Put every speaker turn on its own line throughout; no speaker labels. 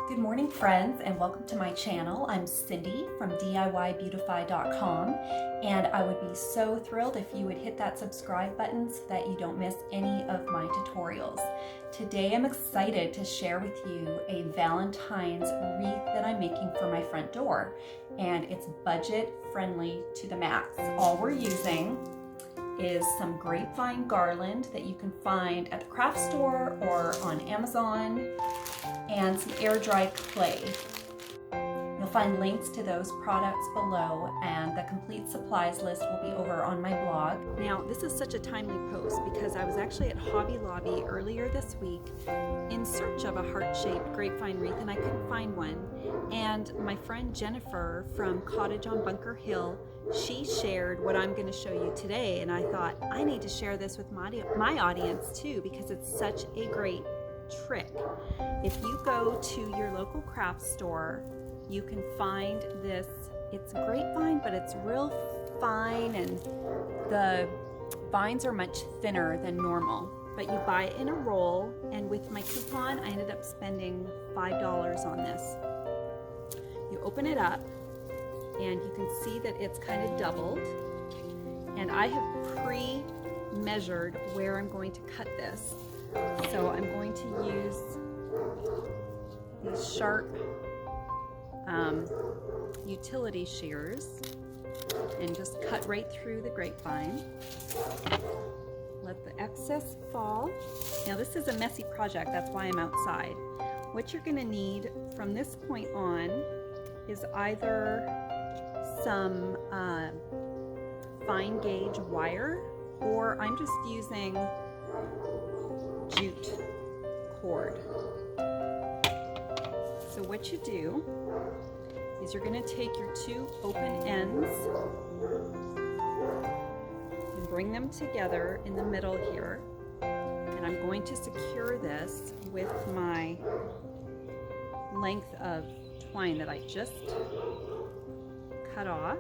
Good morning, friends, and welcome to my channel. I'm Cindy from DIYBeautify.com, and I would be so thrilled if you would hit that subscribe button so that you don't miss any of my tutorials. Today I'm excited to share with you a Valentine's wreath that I'm making for my front door, and it's budget friendly to the max. All we're using is some grapevine garland that you can find at the craft store or on Amazon, and some air-dried clay. You'll find links to those products below, and the complete supplies list will be over on my blog. Now, this is such a timely post because I was actually at Hobby Lobby earlier this week in search of a heart-shaped grapevine wreath, and I couldn't find one. And my friend Jennifer from Cottage on Bunker Hill, she shared what I'm going to show you today, and I thought I need to share this with my audience too because it's such a great trick. If you go to your local craft store, you can find this. It's grapevine, but it's real fine, and the vines are much thinner than normal. But you buy it in a roll, and with my coupon, I ended up spending $5 on this. You open it up, and you can see that it's kind of doubled. And I have pre-measured where I'm going to cut this. So I'm going to use these sharp utility shears and just cut right through the grapevine. Let the excess fall. Now this is a messy project, that's why I'm outside. What you're going to need from this point on is either some fine gauge wire, or I'm just using jute cord. So what you do is you're going to take your two open ends and bring them together in the middle here, and I'm going to secure this with my length of twine that I just cut off.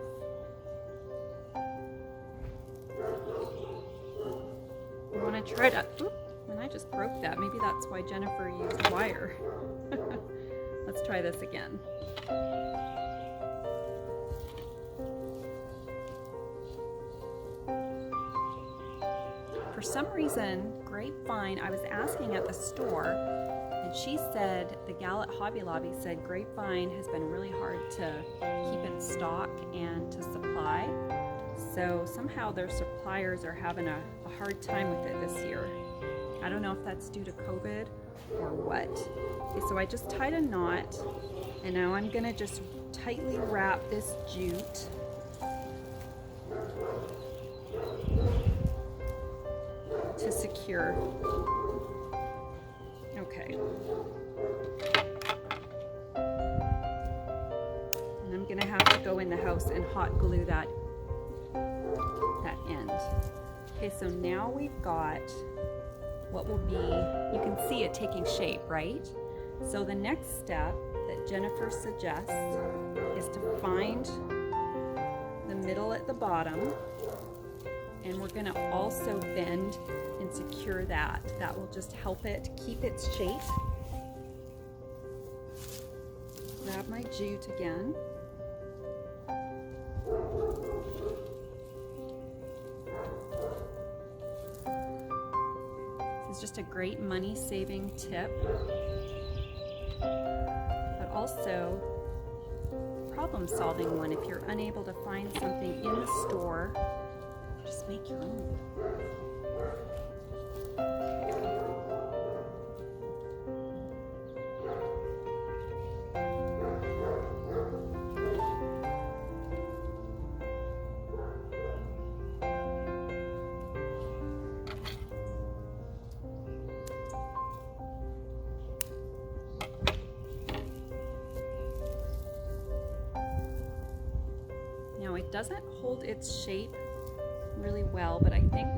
You want to try to, and I just broke that. Maybe that's why Jennifer used wire. Let's try this again. For some reason, grapevine, I was asking at the store, and she said, the gal at Hobby Lobby said grapevine has been really hard to keep in stock and to supply. So somehow their suppliers are having a hard time with it this year. I don't know if that's due to COVID or what. Okay, so I just tied a knot, and now I'm gonna just tightly wrap this jute. To secure. Okay. And I'm gonna have to go in the house and hot glue that end. Okay, so now we've got what will be, you can see it taking shape, right? So the next step that Jennifer suggests is to find the middle at the bottom, and we're gonna also bend and secure that. That will just help it keep its shape. Grab my jute again. This is just a great money-saving tip, but also problem-solving one. If you're unable to find something in the store, just make your own. Now it doesn't hold its shape really well, but I think,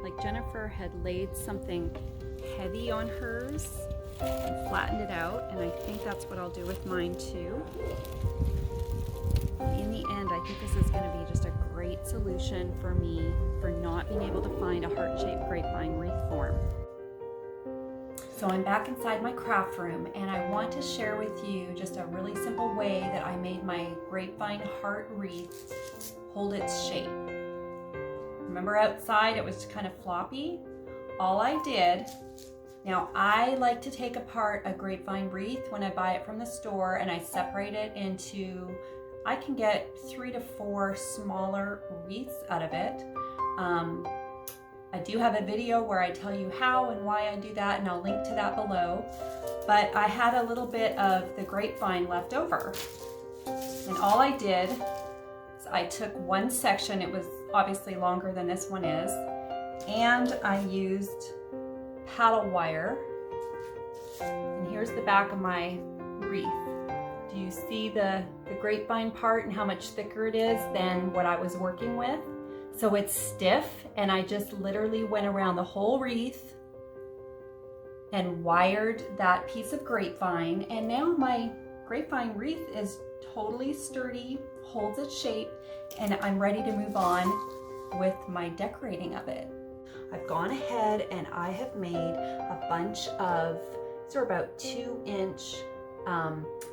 like Jennifer had laid something heavy on hers and flattened it out, and I think that's what I'll do with mine too. In the end, I think this is going to be just a great solution for me for not being able to find a heart-shaped grapevine wreath form. So I'm back inside my craft room, and I want to share with you just a really simple way that I made my grapevine heart wreath hold its shape. Remember outside it was kind of floppy? All I did, now I like to take apart a grapevine wreath when I buy it from the store, and I separate it into, I can get 3 to 4 smaller wreaths out of it. I do have a video where I tell you how and why I do that, and I'll link to that below. But I had a little bit of the grapevine left over. And all I did is I took one section, it was obviously longer than this one is, and I used paddle wire. And here's the back of my wreath. Do you see the grapevine part and how much thicker it is than what I was working with? So it's stiff, and I just literally went around the whole wreath and wired that piece of grapevine, and now my grapevine wreath is totally sturdy, holds its shape, and I'm ready to move on with my decorating of it. I've gone ahead and I have made a bunch of, these are about 2-inch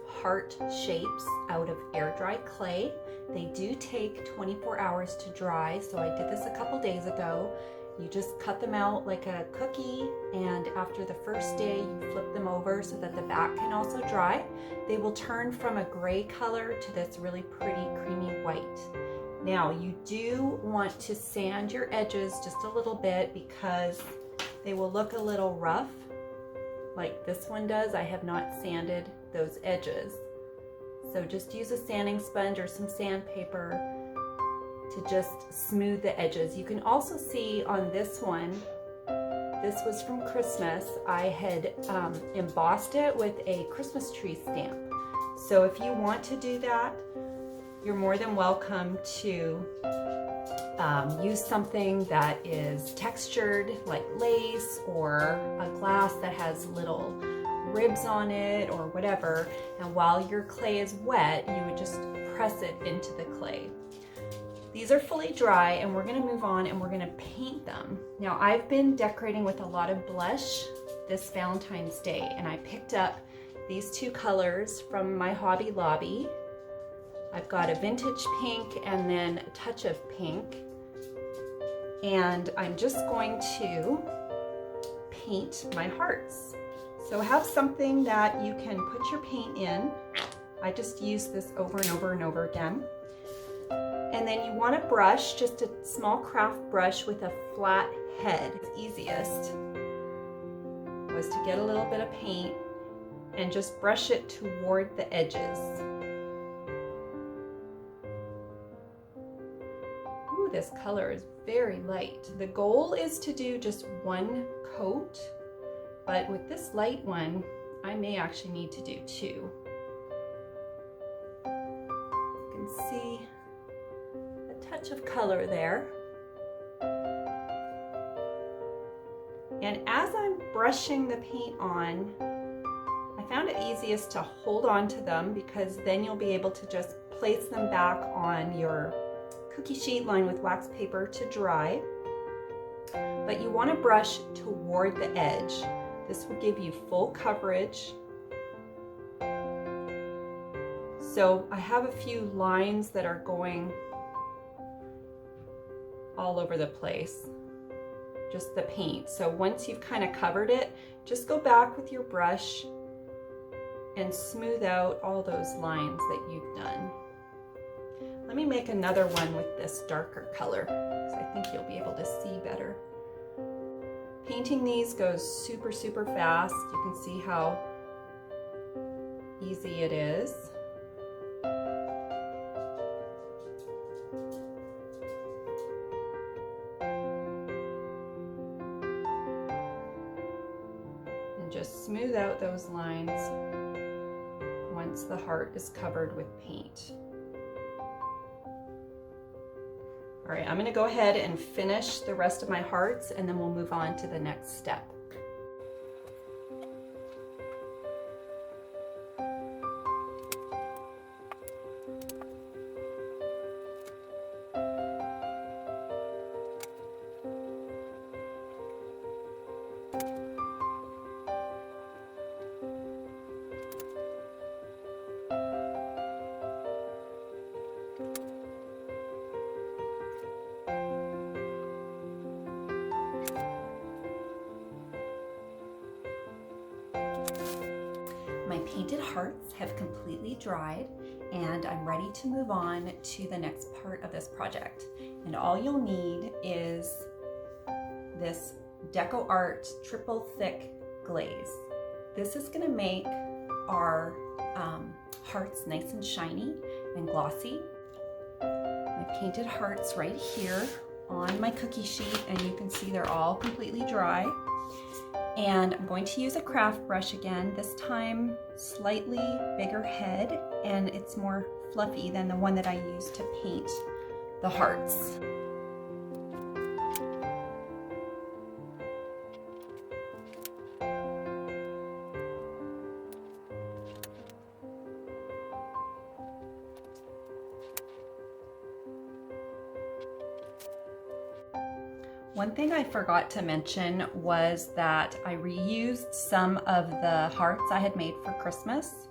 heart shapes out of air dry clay. They do take 24 hours to dry, so I did this a couple days ago. You just cut them out like a cookie, and after the first day you flip them over so that the back can also dry. They will turn from a gray color to this really pretty creamy white. Now you do want to sand your edges just a little bit because they will look a little rough like this one does. I have not sanded those edges. So just use a sanding sponge or some sandpaper to just smooth the edges. You can also see on this one, this was from Christmas. I had embossed it with a Christmas tree stamp. So if you want to do that, you're more than welcome to use something that is textured like lace, or a glass that has little ribs on it or whatever, and while your clay is wet you would just press it into the clay. These are fully dry, and we're going to move on and we're going to paint them. Now I've been decorating with a lot of blush this Valentine's Day, and I picked up these 2 colors from my Hobby Lobby. I've got a vintage pink and then a touch of pink, and I'm just going to paint my hearts. So have something that you can put your paint in. I just use this over and over and over again. And then you want a brush, just a small craft brush with a flat head. It's easiest was to get a little bit of paint and just brush it toward the edges. Ooh, this color is very light. The goal is to do just 1 coat. But with this light one, I may actually need to do 2. You can see a touch of color there. And as I'm brushing the paint on, I found it easiest to hold on to them, because then you'll be able to just place them back on your cookie sheet lined with wax paper to dry. But you want to brush toward the edge. This will give you full coverage. So I have a few lines that are going all over the place, just the paint. So once you've kind of covered it, just go back with your brush and smooth out all those lines that you've done. Let me make another one with this darker color, because I think you'll be able to see better. Painting these goes super, super fast. You can see how easy it is. And just smooth out those lines once the heart is covered with paint. All right, I'm going to go ahead and finish the rest of my hearts, and then we'll move on to the next step. painted hearts have completely dried, and I'm ready to move on to the next part of this project. And all you'll need is this Deco Art triple thick glaze. This is going to make our hearts nice and shiny and glossy. My painted hearts right here on my cookie sheet, and you can see they're all completely dry. And I'm going to use a craft brush again, this time slightly bigger head, and it's more fluffy than the one that I used to paint the hearts. One thing I forgot to mention was that I reused some of the hearts I had made for Christmas.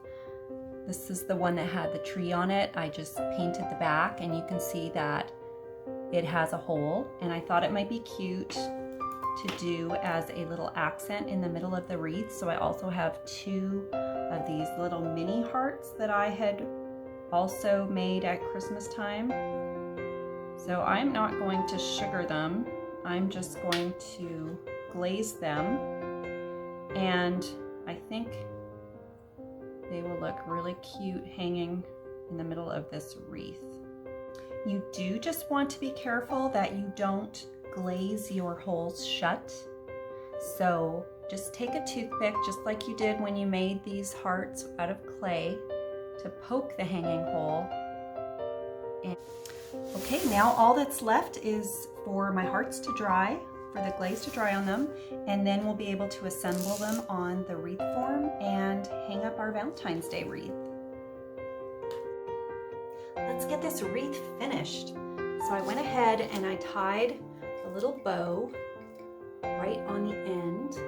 This is the one that had the tree on it. I just painted the back, and you can see that it has a hole, and I thought it might be cute to do as a little accent in the middle of the wreath. So I also have 2 of these little mini hearts that I had also made at Christmas time. So I'm not going to sugar them. I'm just going to glaze them, and I think they will look really cute hanging in the middle of this wreath. You do just want to be careful that you don't glaze your holes shut. So just take a toothpick, just like you did when you made these hearts out of clay, to poke the hanging hole. And okay, now all that's left is for my hearts to dry, for the glaze to dry on them, and then we'll be able to assemble them on the wreath form and hang up our Valentine's Day wreath. Let's get this wreath finished. So I went ahead and I tied a little bow right on the end,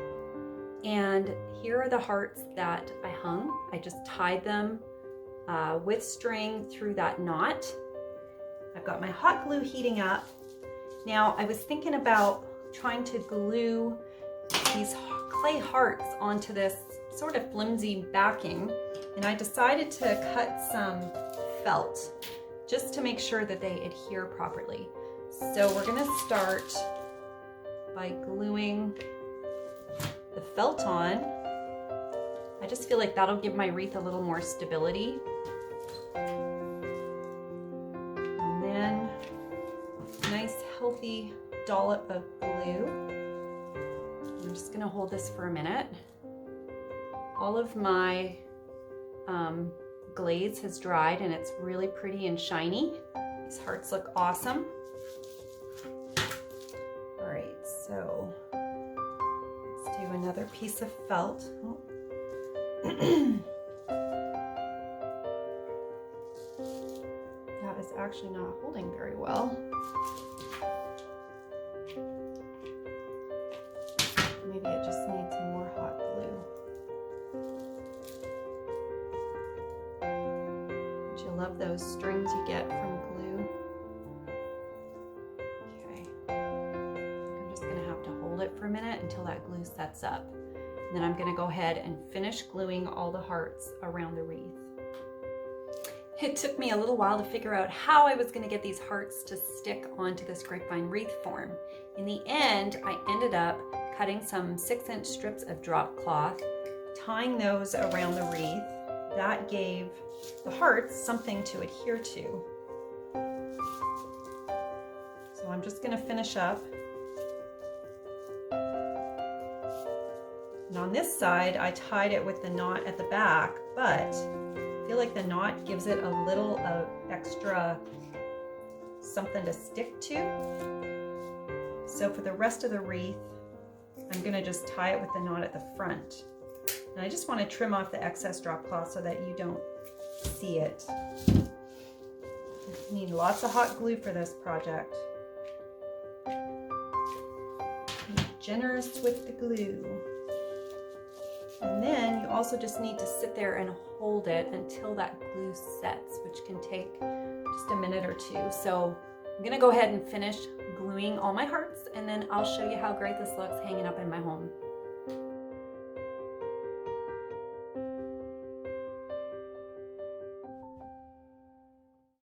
and here are the hearts that I hung. I just tied them with string through that knot. I've got my hot glue heating up. Now, I was thinking about trying to glue these clay hearts onto this sort of flimsy backing, and I decided to cut some felt just to make sure that they adhere properly. So we're gonna start by gluing the felt on. I just feel like that'll give my wreath a little more stability. Healthy dollop of glue. I'm just going to hold this for a minute. All of my glaze has dried, and it's really pretty and shiny. These hearts look awesome. All right, so let's do another piece of felt. Oh. That is actually not holding very well. Maybe it just needs more hot glue. Don't you love those strings you get from glue? Okay. I'm just gonna have to hold it for a minute until that glue sets up. And then I'm gonna go ahead and finish gluing all the hearts around the wreath. It took me a little while to figure out how I was going to get these hearts to stick onto this grapevine wreath form. In the end, I ended up cutting some 6-inch strips of drop cloth, tying those around the wreath. That gave the hearts something to adhere to. So I'm just going to finish up. And on this side, I tied it with the knot at the back, but I feel like the knot gives it a little extra something to stick to. So for the rest of the wreath, I'm going to just tie it with the knot at the front. And I just want to trim off the excess drop cloth so that you don't see it. You need lots of hot glue for this project. Be generous with the glue. And then you also just need to sit there and hold it until that glue sets, which can take just a minute or two. So I'm gonna go ahead and finish gluing all my hearts, and then I'll show you how great this looks hanging up in my home.